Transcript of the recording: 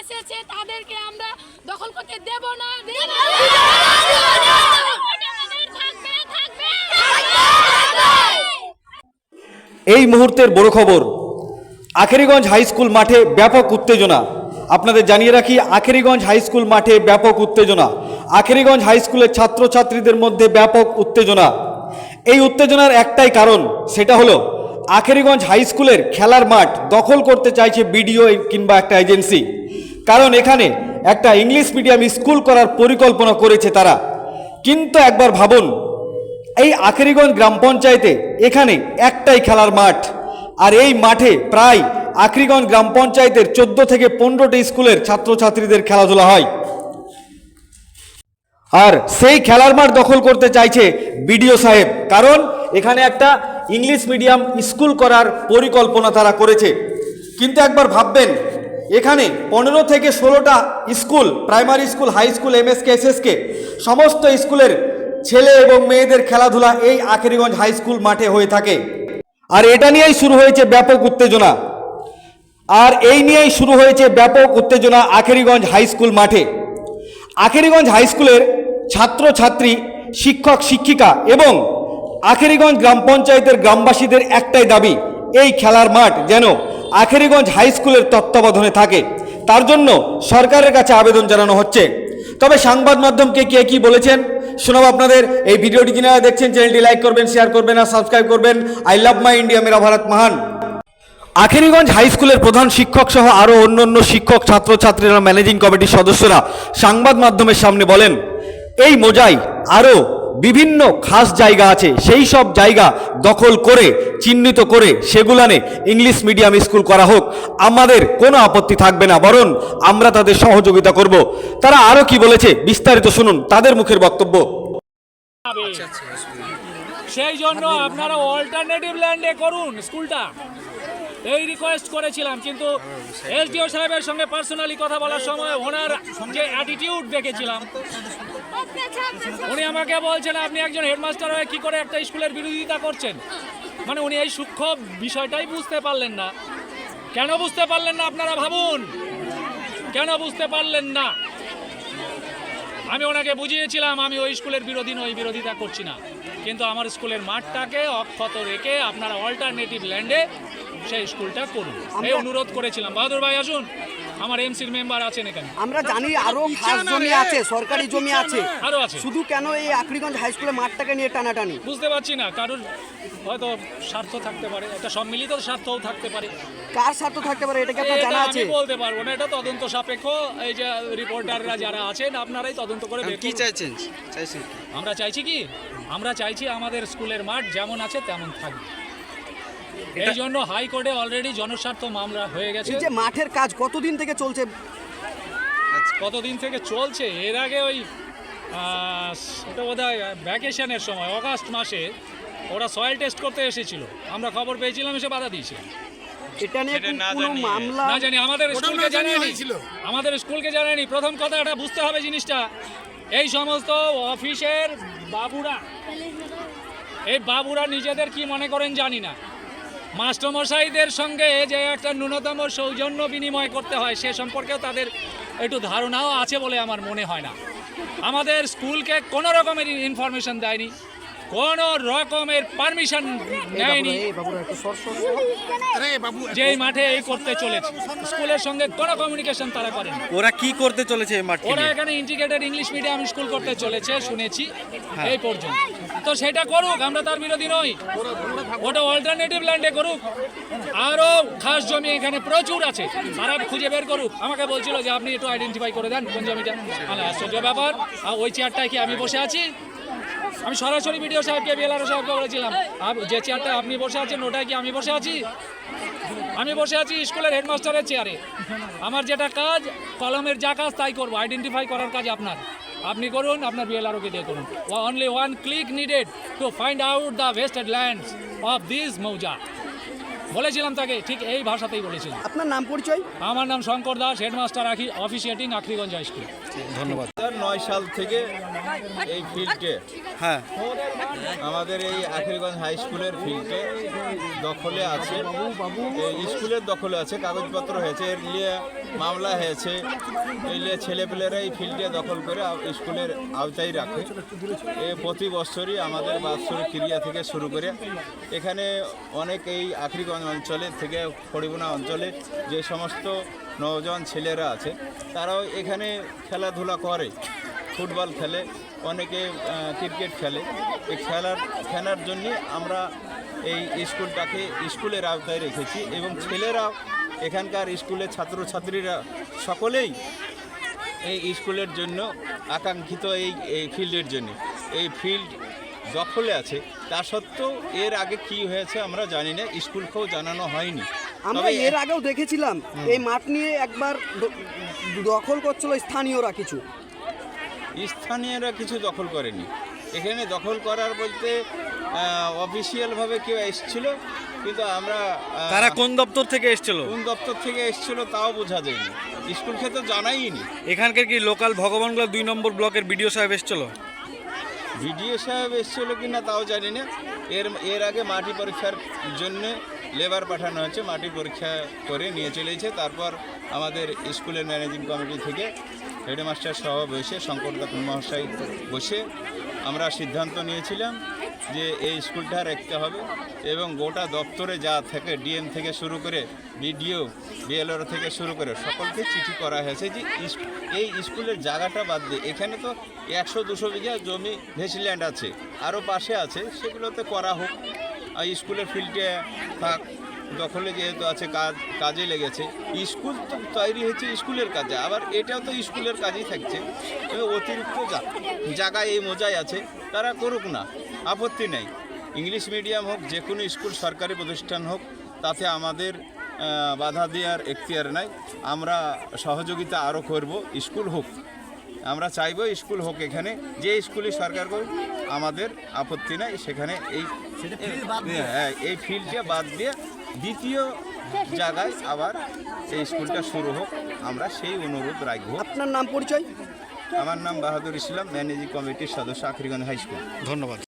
এসেছে তাদেরকে আমরা দখল করতে দেব না। এই মুহূর্তের বড় খবর, আখেরিগঞ্জ হাই স্কুল মাঠে ব্যাপক উত্তেজনা। আপনাদের জানিয়ে রাখি, আখেরিগঞ্জ হাই স্কুল মাঠে ব্যাপক উত্তেজনা। আখেরিগঞ্জ হাই স্কুলের ছাত্রছাত্রীদের মধ্যে ব্যাপক উত্তেজনা। এই উত্তেজনার একটাই কারণ, সেটা হলো আখেরিগঞ্জ হাই স্কুলের খেলার মাঠ দখল করতে চাইছে বিডিও কিংবা একটা এজেন্সি। কারণ এখানে একটা ইংলিশ মিডিয়াম স্কুল করার পরিকল্পনা করেছে তারা। কিন্তু একবার ভাবুন, এই আখেরিগঞ্জ গ্রাম পঞ্চায়েতে এখানে একটাই খেলার মাঠ, আর এই মাঠে প্রায় আখেরিগঞ্জ গ্রাম পঞ্চায়েতের 14 থেকে 15টি স্কুলের ছাত্রছাত্রীদের খেলাধুলা হয়। আর সেই খেলার মাঠ দখল করতে চাইছে বিডিও সাহেব, কারণ এখানে একটা ইংলিশ মিডিয়াম স্কুল করার পরিকল্পনা তারা করেছে। কিন্তু একবার ভাববেন, এখানে 15 থেকে 16টা school, primary school, high school, MSK, SSK, সমস্ত স্কুলের ছেলে এবং মেয়েদের খেলাধুলা এই আখেরিগঞ্জ হাই স্কুল মাঠে হয়ে থাকে। আর এটা নিয়েই শুরু হয়েছে ব্যাপক উত্তেজনা। আখেরিগঞ্জ হাই স্কুল মাঠে। আখেরিগঞ্জ হাই স্কুলের ছাত্রছাত্রী, শিক্ষক শিক্ষিকা এবং আখেরিগঞ্জ গ্রাম পঞ্চায়েতের গ্রামবাসীদের একটাই দাবি, এই খেলার মাঠ যেন আখেরিগঞ্জ হাই স্কুলের তত্ত্বাবধানে থাকে। তার জন্য সরকারের কাছে আবেদন জানানো হচ্ছে। তবে সংবাদ মাধ্যমকে কে কি বলেছেন শোনাবো আপনাদের। এই ভিডিওটি যারা দেখছেন, চ্যানেলটি লাইক করবেন, শেয়ার করবেন আর সাবস্ক্রাইব করবেন। আই লাভ মাই ইন্ডিয়া, মেরা ভারত মহান। আখেরিগঞ্জ হাই স্কুলের প্রধান শিক্ষক সহ আরও অন্যান্য শিক্ষক, ছাত্রছাত্রীরা, ম্যানেজিং কমিটির সদস্যরা সংবাদ মাধ্যমের সামনে বলেন, এই মোজায় আরও বিভিন্ন খাস জায়গা আছে, সেই সব জায়গা দখল করে, চিহ্নিত করে সেগুলানে ইংলিশ মিডিয়াম স্কুল করা হোক। আমাদের কোনো আপত্তি থাকবে না, বরং আমরা তাদের সহযোগিতা করব। তারা আরও কি বলেছে বিস্তারিত শুনুন তাদের মুখের বক্তব্য। সেই জন্য আপনারা অল্টারনেটিভ ল্যান্ডে করুন স্কুলটা, এই রিকোয়েস্ট করেছিলাম। কিন্তু এসডিও সাহেবের সঙ্গে পার্সোনালি কথা বলার সময় ওনার যে অ্যাটিটিউড দেখেছিলাম, উনি আমাকে বলছেন আপনি একজন হেডমাস্টার হয়ে কি করে একটা স্কুলের বিরোধিতা করছেন। মানে উনি এই সূক্ষ্ম বিষয়টাই বুঝতে পারলেন না। কেন বুঝতে পারলেন না আপনারা ভাবুন, কেন বুঝতে পারলেন না? আমি ওনাকে বুঝিয়েছিলাম আমি ওই স্কুলের বিরোধী নই, বিরোধিতা করছি না, কিন্তু আমার স্কুলের মাঠটাকে অক্ষত রেখে আপনারা অল্টারনেটিভ ল্যান্ডে সেই স্কুলটা করুন, এই অনুরোধ করেছিলাম। বাহাদুর ভাই আসুন, আমার এমসির মেম্বার আছেন এখানে। আমরা জানি আরো খাস জমি আছে, সরকারি জমি আছে, আরো আছে, শুধু কেন এই আখেরিগঞ্জ হাই স্কুলের মাঠটাকে নিয়ে টানাটানি? বুঝতে পারছি না। কারোর হয়তো স্বার্থ থাকতে পারে, একটা সম্মিলিত স্বার্থও থাকতে পারে। কার স্বার্থ থাকতে পারে এটা কি আপনার জানা আছে? আমি বলতে পারবো না, এটা তদন্ত সাপেক্ষ। এই যে রিপোর্টাররা যারা আছেন আপনারাই তদন্ত করে কি চাইছেন? আমরা চাইছি কি, আমরা চাইছি আমাদের স্কুলের মাঠ যেমন আছে তেমন থাকবে। এই জন্য হাইকোর্টে অলরেডি জনস্বার্থ মামলা হয়ে গেছে। এই যে মাঠের কাজ কতদিন থেকে চলছে? কতদিন থেকে চলছে? এর আগে ওই এটা বোধহয় ভ্যাকেশনের সময় অগাস্ট মাসে ওরা সয়েল টেস্ট করতে এসেছিল, আমরা খবর পেয়েছিলাম, এসে বাধা দিয়েছিল। এটা নিয়ে কোনো মামলা না জানি, আমাদের স্কুলকে জানায়নি, আমাদের স্কুলকে জানায়নি। প্রথম কথা এটা বুঝতে হবে জিনিসটা, এই সমস্ত অফিসের বাবুরা, এই বাবুরা নিজেদের কি মনে করেন জানি না, মাস্টারমশাইদের সঙ্গে যে একটা ন্যূনতম সৌজন্য বিনিময় করতে হয় সে সম্পর্কেও তাদের একটু ধারণাও আছে বলে আমার মনে হয় না। আমাদের স্কুলকে কোনো রকমের ইনফরমেশন দেয়নি, কোনো রকমের পারমিশন নেয়নি যে এই মাঠে এই করতে চলেছে। স্কুলের সঙ্গে কোনো কমিউনিকেশন তারা করেন। ওরা কি করতে চলেছে এই মাঠে? ওরা এখানে ইন্টিগ্রেটেড ইংলিশ মিডিয়াম স্কুল করতে চলেছে শুনেছি, এই পর্যন্ত। তো সেটা করুক, আমরা তার বিরোধী নই, ওটা অল্টারনেটিভ ল্যান্ডে করুক। আরও খাস জমি এখানে প্রচুর আছে, তারা খুঁজে বের করুক। আমাকে বলছিল যে আপনি একটু আইডেন্টিফাই করে দেন কোন জমিটা। আশ্চর্য ব্যাপার, ওই চেয়ারটায় কি আমি বসে আছি? আমি সরাসরি বিডিও সাহেবকে, বিএলআরও সাহেবকে বলেছিলাম, যে চেয়ারটা আপনি বসে আছেন ওটাই কি আমি বসে আছি? আমি বসে আছি স্কুলের হেডমাস্টারের চেয়ারে। আমার যেটা কাজ, কলমের যা কাজ তাই করবো, আইডেন্টিফাই করার কাজ আপনার, আপনি করুন, আপনার বিএলআরওকে দিয়ে করুন। Only one click needed to find out the vested lands of this মৌজা। বলেছিলাম তাকে, ঠিক এই ভাষাতেই বলেছিলাম। আপনার নাম পরিচয়? আমার নাম Shankar Das, headmaster officiating Akhriganj high school. ধন্যবাদ। 2009 সাল থেকে এই ফিল্ডে, হ্যাঁ, আমাদের এই আখেরগঞ্জ হাই স্কুলের ফিল্ডে দখলে আছে, এই স্কুলের দখলে আছে, কাগজপত্র হয়েছে, এর নিয়ে মামলা হয়েছে, এই নিয়ে ছেলেপেলেরা এই ফিল্ডে দখল করে স্কুলের আওতায় রাখে। প্রতি বছরই আমাদের বাৎসরিক ক্রিয়া থেকে শুরু করে এখানে অনেক এই আখরিগঞ্জ অঞ্চলে থেকে ফড়িবোনা অঞ্চলে যে সমস্ত নওজোয়ান ছেলেরা আছে তারাও এখানে খেলাধুলা করে, ফুটবল খেলে, অনেকে ক্রিকেট খেলে। এই খেলার জন্য আমরা এই স্কুলটাকে স্কুলের আওতায় রেখেছি এবং ছেলেরাও এখানকার স্কুলের ছাত্রছাত্রীরা সকলেই এই স্কুলের জন্য আকাঙ্ক্ষিত এই ফিল্ডের জন্য। এই ফিল্ড দখলে আছে, তা সত্ত্বেও এর আগে কি হয়েছে আমরা জানি না, স্কুলকেও জানানো হয়নি। আমরা এর আগেও দেখেছিলাম এই মাঠ নিয়ে একবার দখল করছিল স্থানীয়রা কিছু। স্থানীয়রা কিছু দখল করেনি, এখানে দখল করার বলতে অফিসিয়ালভাবে কেউ এসেছিল, কিন্তু আমরা তারা কোন দপ্তর থেকে এসেছিল? কোন দপ্তর থেকে এসেছিল তাও বোঝা যায়নি, স্কুলকে তো জানাইনি। এখানকার কি লোকাল ভগবানগোলা 2 নম্বর ব্লকের বিডিও সাহেব এসেছিল? বিডিও সাহেব এসেছিল কি না তাও জানি না। এর আগে মাটি পরীক্ষার জন্য লেবার পাঠানো হয়েছে, মাটি পরীক্ষা করে নিয়ে চলেছে। তারপর আমাদের স্কুলের ম্যানেজিং কমিটি থেকে হেডমাস্টার সহ বসে, শঙ্কর দাস মহাশয় বসে আমরা সিদ্ধান্ত নিয়েছিলাম যে এই স্কুলটা রাখতে হবে এবং গোটা দপ্তরে যা থাকে, ডিএম থেকে শুরু করে বিডিও, বিএলআর থেকে শুরু করে সকলকে চিঠি করা হয়েছে যে এই স্কুলের জায়গাটা বাদ দিয়ে, এখানে তো 100-200 বিঘা জমি ভেসিল্যান্ড আছে, আরও পাশে আছে, সেগুলোতে করা হোক। আর স্কুলের ফিল্ডে থাক, দখলে যেহেতু আছে, কাজে লেগেছে। স্কুল তো তৈরি হয়েছে স্কুলের কাজে, আবার এটাও তো স্কুলের কাজেই থাকছে। অতিরিক্ত জায়গায় এই মজায় আছে, তারা করুক না, আপত্তি নেই। ইংলিশ মিডিয়াম হোক, যে কোনো স্কুল, সরকারি প্রতিষ্ঠান হোক, তাতে আমাদের বাধা দেওয়ার এখতিয়ার নাই। আমরা সহযোগিতা আরও করব, স্কুল হোক, আমরা চাইব স্কুল হোক। এখানে যে স্কুলই সরকার করুক আমাদের আপত্তি নাই, সেখানে এই ফিল্ডটা বাদ দিয়ে দ্বিতীয় জায়গায় আবার এই স্কুলটা শুরু হোক, আমরা সেই অনুরোধ রাখবো। আপনার নাম পরিচয়? আমার নাম বাহাদুর ইসলাম, ম্যানেজিং কমিটির সদস্য, আখরিগঞ্জ হাই স্কুল। ধন্যবাদ।